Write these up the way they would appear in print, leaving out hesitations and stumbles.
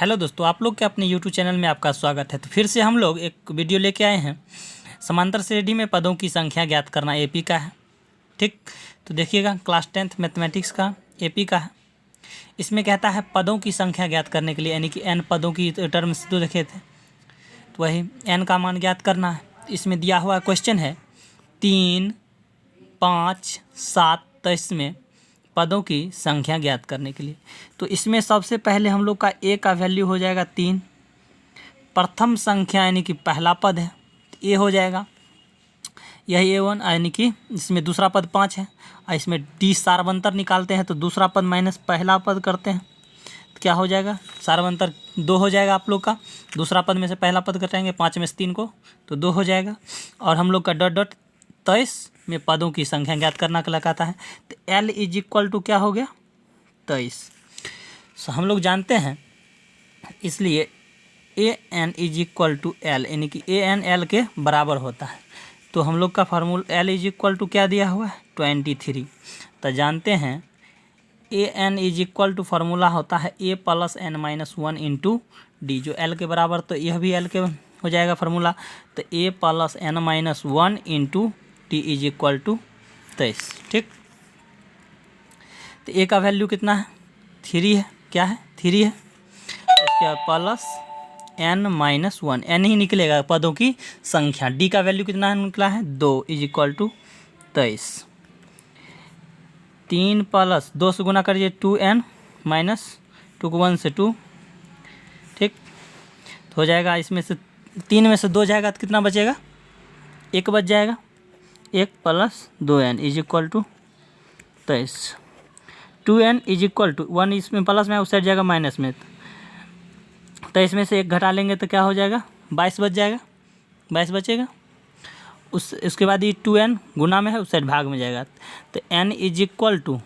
Hello दोस्तों, आप लोग के अपने YouTube चैनल में आपका स्वागत है। तो फिर से हम लोग एक वीडियो लेके आए हैं। समांतर श्रेणी में पदों की संख्या ज्ञात करना एपी का है। ठीक, तो देखिएगा क्लास 10th मैथमेटिक्स का एपी का है। इसमें कहता है पदों की संख्या ज्ञात करने के लिए, यानी कि n पदों की टर्म्स तो देखे थे, तो वही n का मान ज्ञात करना है। इसमें दिया हुआ क्वेश्चन है 3, 5, 7, तो इसमें पदों की संख्या ज्ञात करने के लिए। तो इसमें सबसे पहले हम लोग का ए का वैल्यू हो जाएगा 3। प्रथम संख्या यानी कि पहला पद है, ए हो जाएगा यही A1, यानी कि इसमें दूसरा पद 5 है। और इसमें डी सार्वंतर निकालते हैं तो दूसरा पद माइनस पहला पद करते हैं तो क्या हो जाएगा, सार्वंतर 2 हो जाएगा आप लोग का। दूसरा पद में से पहला पद कटाएंगे 5 में से 3 को तो 2 हो जाएगा। और हम लोग का डॉट डॉट 23 में पदों की संख्या ज्ञात करना कहलाता है। तो L इज इक्वल टू क्या हो गया 23। सो हम लोग जानते हैं, इसलिए AN is equal to L, यानी कि AN L के बराबर होता है। तो हम लोग का formula L is equal to क्या दिया हुआ है 23। तो जानते हैं AN is equal to formula होता है A plus N minus 1 into d, जो L के बराबर, तो यह भी L के हो जाएगा फार्मूला। तो A plus N minus 1 into t is equal to 23। ठीक, तो A का वैल्यू कितना है 3 है, क्या है 3 है। उसके बाद प्लस N माइनस 1, N ही निकलेगा पदों की संख्या। D का वैल्यू कितना है निकला है 2 इज इक्वल टू 23। 3 प्लस 2 से गुना करिए 2N माइनस 2 को 1 से 2। ठीक, तो हो जाएगा इसमें से 3 में से 2 जाएगा तो कितना बचेगा, 1 बच जाएगा। 1 plus 2N is equal to 23। 2N is equal to 1 इसमें प्लस में, उस साइड जाएगा माइनस में, तो इसमें से 1 घटा लेंगे तो क्या हो जाएगा 22 बच जाएगा, 22 बचेगा। उसके बाद ये 2N गुना में है, उस साइड भाग में जाएगा। तो N इज इक्वल टू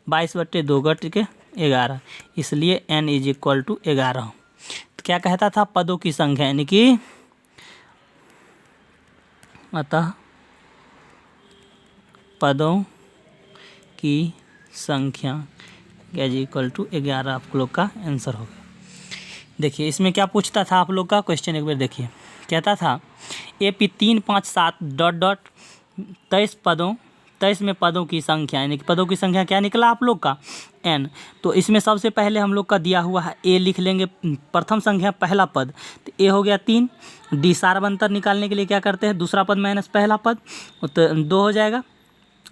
22/2 घट के 11, इसलिए N इज इक्वल टू 11। तो क्या कहता था पदों की संख्या, यानी कि अतः पदों की संख्या इज इक्वल टू 11 आप लोग का आंसर होगा। देखिए इसमें क्या पूछता था आप लोग का क्वेश्चन, एक बार देखिए। कहता था AP 3, 5, 7 डॉट डॉट 23 में पदों की संख्या, यानी कि पदों की संख्या क्या निकला आप लोग का N। तो इसमें सबसे पहले हम लोग का दिया हुआ है A, लिख लेंगे प्रथम संख्या पहला पद, तो A हो गया 3। D सार्वंतर निकालने के लिए क्या करते हैं, दूसरा पद माइनस पहला पद, तो 2 हो जाएगा।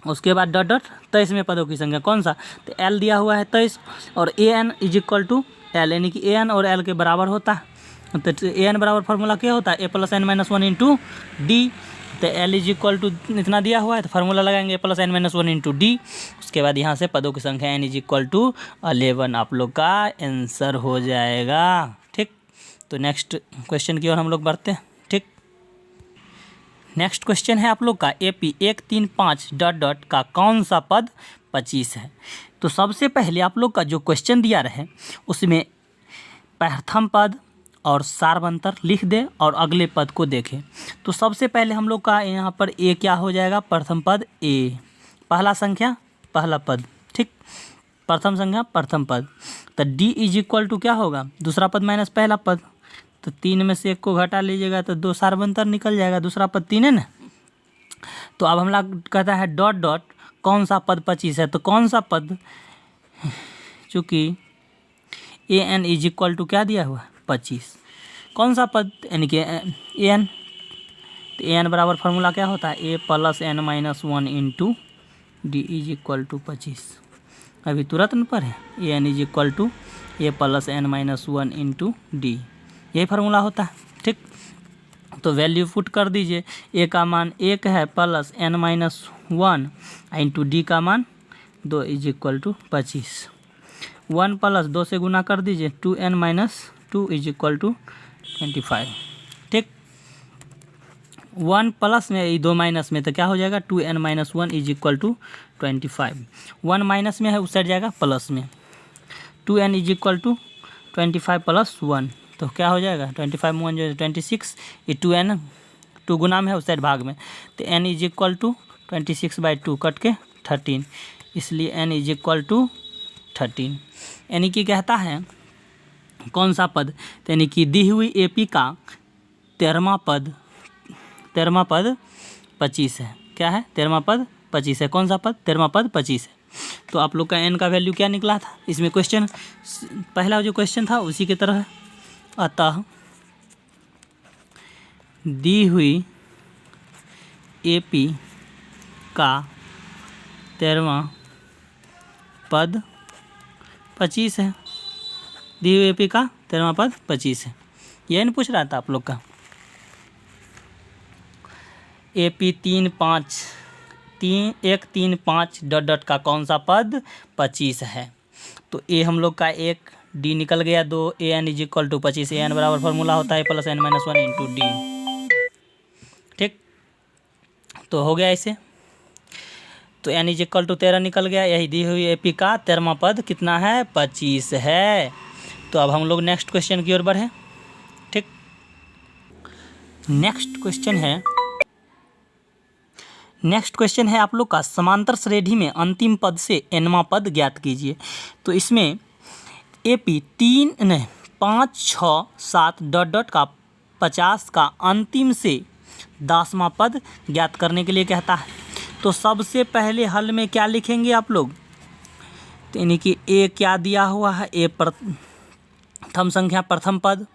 उसके बाद डॉट डॉट 23 में पदों की संख्या कौन सा, तो L दिया हुआ है 23, और AN is equal to L, यानी कि AN और L के बराबर होता है। तो AN बराबर फार्मूला क्या होता है A plus N minus 1 into D. तो L इज इक्वल टू इतना दिया हुआ है तो फार्मूला लगाएंगे A plus N minus 1 into D. उसके बाद यहाँ से पदों की संख्या N इज इक्वल टू 11 आप लोग का आंसर हो जाएगा। ठीक, तो नेक्स्ट क्वेश्चन की ओर हम लोग बढ़ते हैं। ठीक, नेक्स्ट क्वेश्चन है आप लोग का AP 1, 3, 5 डॉट डॉट का कौन सा पद 25 है। तो सबसे पहले आप लोग का जो क्वेश्चन दिया रहे उसमें प्रथम पद और सार्वंतर लिख दे और अगले पद को देखें। तो सबसे पहले हम लोग का यहाँ पर A क्या हो जाएगा, प्रथम पद A, पहला संख्या पहला पद। ठीक, प्रथम संख्या प्रथम पद। तो D इज इक्वल टू क्या होगा, दूसरा पद माइनस पहला पद, तो 3 में से 1 को घटा लीजिएगा तो 2 सार्वंतर निकल जाएगा, दूसरा पद 3 है ना। तो अब हम लोग कहता है डॉट डॉट कौन सा पद 25 है। तो कौन सा पद, चूँकि AN इज इक्वल टू क्या दिया हुआ 25, कौन सा पद, यानी कि AN। तो AN बराबर फार्मूला क्या होता है A plus N minus 1 into D is equal to 25। अभी तुरंत न पर है AN is equal to A plus N minus 1 into d, यही फार्मूला होता है। ठीक, तो वैल्यू पुट कर दीजिए। A का मान 1 है plus N minus 1 into D का मान 2 इज इक्वल टू 25। 1 प्लस 2 से गुना कर दीजिए 2N minus 2 is equal to 25। ठीक, 1 प्लस में 2 माइनस में तो क्या हो जाएगा 2N minus 1 is equal to 25। 1 minus में है उस साइड जाएगा प्लस में, 2N is equal to 25 plus 1, तो क्या हो जाएगा 25 में 1 जो 26, ये 2N 2 गुना में है उस साइड भाग में, तो N is equal to 26/2 cut के 13, इसलिए N इज इक्वल टू 13। यानी कि कहता है कौन सा पद, तो यानी कि दी हुई एपी का 13वां पद 25 है। क्या है? 13वां पद 25 है। कौन सा पद? 13वां पद 25 है। तो आप लोग का एन का वैल्यू क्या निकला था? इसमें क्वेश्चन पहला जो क्वेश्चन था उसी की तरह है। अतः दी हुई एपी का 13वां पद 25 है। दी हुई एपी का 13वां पद 25 है। यही नहीं पूछ रहा था आप लोग का। एपी 1 3 5 डॉट डॉट का कौन सा पद 25 है? तो ए हम लोग का 1, डी निकल गया 2, A N is equal to 25। A N बराबर फॉर्मूला होता है plus N minus 1 into D. ठीक, तो हो गया ऐसे। तो एन इज इक्वल टू 13 निकल गया। यही दी हुई एपी का 13वां पद कितना है? 25 है। तो अब हम लोग नेक्स्ट क्वेश्चन की ओर बढ़े। ठीक, नेक्स्ट क्वेश्चन है आप लोग का समांतर श्रेणी में अंतिम पद से nवां पद ज्ञात कीजिए। तो इसमें एपी 5 6 7 डॉट डॉट का 50 का अंतिम से 10वां पद ज्ञात करने के लिए कहता है। तो सबसे पहले हल में क्या लिखेंगे आप लोग? तो यानी कि ए क्या दिया हुआ है? ए प्रथम संख्या प्रथम पद,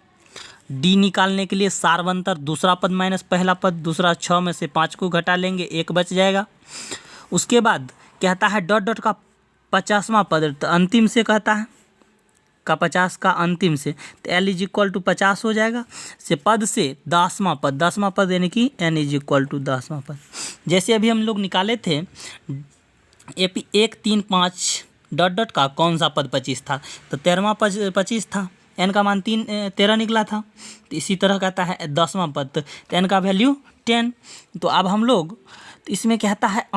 डी निकालने के लिए सार्वंतर दूसरा पद माइनस पहला पद, दूसरा 6 में से 5 को घटा लेंगे, 1 बच जाएगा। उसके बाद कहता है डॉट डॉट का 50वां पद, तो अंतिम से कहता है का 50 का अंतिम से, तो एल इज इक्वल टू 50 हो जाएगा। से पद से 10वां पद यानी कि एन इज इक्वल टू 10वां पद। जैसे अभी हम लोग निकाले थे एपी 1 3 5 डॉट डॉट का कौन सा पद 25 था? तो 13वां पद 25 था। एन का मान 13 निकला था। तो इसी तरह कहता है 10वां पद, तो एन का वैल्यू 10। तो अब हम लोग इसमें कहता है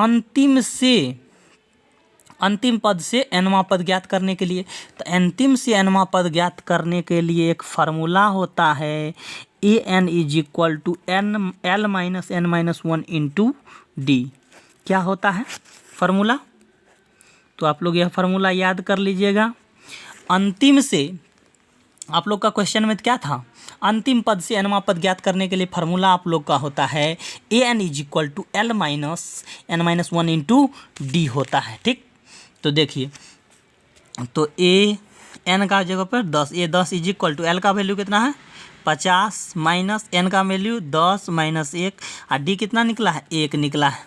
अंतिम पद से nवां पद ज्ञात करने के लिए। तो अंतिम से nवां पद ज्ञात करने के लिए एक फार्मूला होता है A N is equal to L minus N minus 1 into D. क्या होता है फार्मूला? तो आप लोग यह फार्मूला याद कर लीजिएगा। अंतिम से आप लोग का क्वेश्चन में क्या था? अंतिम पद से nवां पद ज्ञात करने के लिए फार्मूला आप लोग का होता है A N is equal to L minus N minus 1 into D होता है। ठीक, तो देखिए, तो ए एन का जगह पर 10, ए 10 इज इक्वल टू एल का वैल्यू कितना है? 50 माइनस एन का वैल्यू 10 माइनस 1 और डी कितना निकला है? 1 निकला है।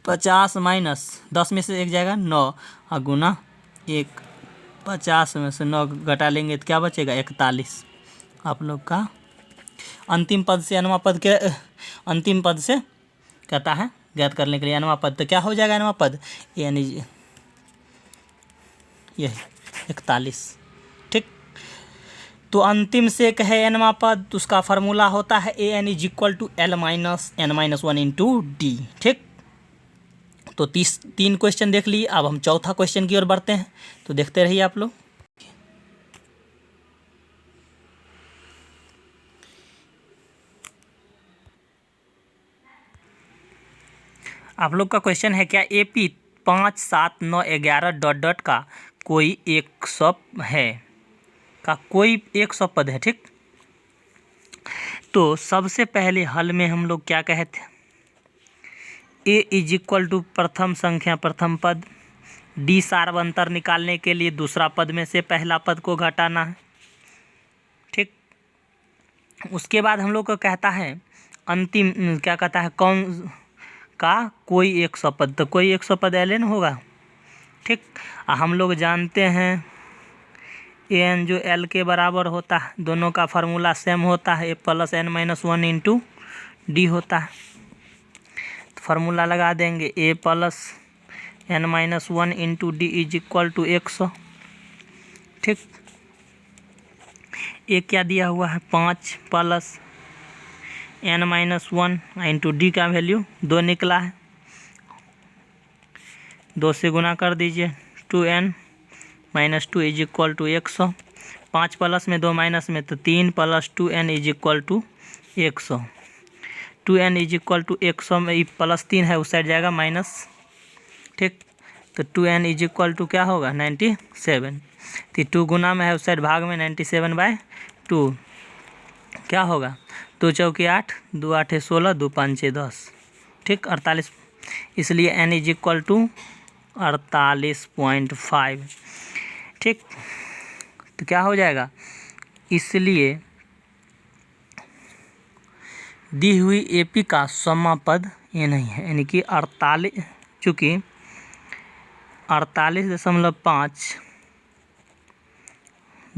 50 माइनस 10 में से 1 जाएगा 9 और गुना 1, 50 में से 9 घटा लेंगे तो क्या बचेगा? 41। आप लोग का अंतिम पद से nवां पद के अंतिम पद से कहता है ज्ञात करने के लिए nवां पद, तो क्या हो जाएगा nवां पद? यानी यही 41। ठीक, तो अंतिम से कहे nवां पद, तो उसका फार्मूला होता है A N is equal to L minus N minus 1 into D. ठीक, तो 3 क्वेश्चन देख लिए। अब हम चौथा क्वेश्चन की ओर बढ़ते हैं, तो देखते रहिए आप लोग। आप लोग का क्वेश्चन है क्या एपी 5 7 9 11 डॉट डॉट का कोई 100 है का कोई 100 पद है। ठीक, तो सबसे पहले हल में हम लोग क्या कहे थे? ए इज इक्वल टू प्रथम संख्या प्रथम पद, डी सार्वंतर निकालने के लिए दूसरा पद में से पहला पद को घटाना है। ठीक, उसके बाद हम लोग को कहता है अंतिम क्या कहता है? कौन का कोई 100 पद, तो कोई 100 पद एल होगा। ठीक, हम लोग जानते हैं ए एन जो एल के बराबर होता है, दोनों का फार्मूला सेम होता है, A plus N minus 1 into D होता है। तो फार्मूला लगा देंगे A plus N minus 1 into D is equal to 100। ठीक, ए क्या दिया हुआ है? 5 plus N minus 1 into D का वैल्यू 2 निकला है। 2 से गुना कर दीजिए, 2n minus 2 is equal to 100। 5 plus में 2 माइनस में, तो 3 plus 2n is equal to 100। 2n is equal to 100 में प्लस 3 है, उस साइड जाएगा माइनस। ठीक, तो 2n इज इक्वल टू क्या होगा? 97। तो 2 गुना में है, उस साइड भाग में 97/2 क्या होगा, 2 चौके 8, 2 8 16, 2 5 10, ठीक 48, इसलिए n इज इक्वल टू 48.5, ठीक। तो क्या हो जाएगा, इसलिए दी हुई AP का समापद ये नहीं है, यानी कि 48, चूँकि 48.5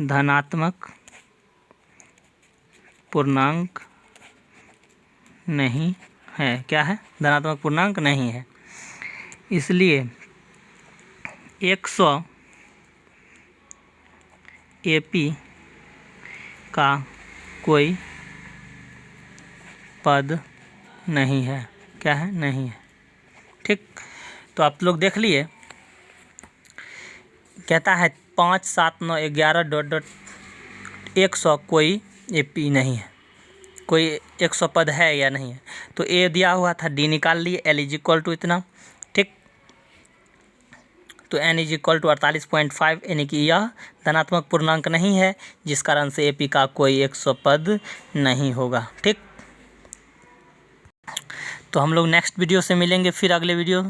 धनात्मक पूर्णांक नहीं है, क्या है, धनात्मक पूर्णांक नहीं है, इसलिए 100 AP का कोई पद नहीं है, क्या है, नहीं है, ठीक। तो आप लोग देख लिए, कहता है 5 7 9 11 डॉट डॉट 100 कोई AP नहीं है, कोई 100 पद है या नहीं है। तो A दिया हुआ था, D निकाल लिए, L इज इक्वल टू इतना, ठीक। तो n इज इक्वल टू 48.5, यानी कि यह धनात्मक पूर्णांक नहीं है, जिस कारण से AP का कोई 100 पद नहीं होगा, ठीक। तो हम लोग नेक्स्ट वीडियो से मिलेंगे फिर अगले वीडियो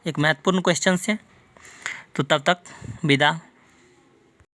एक महत्वपूर्ण क्वेश्चन से। तो तब तक विदा।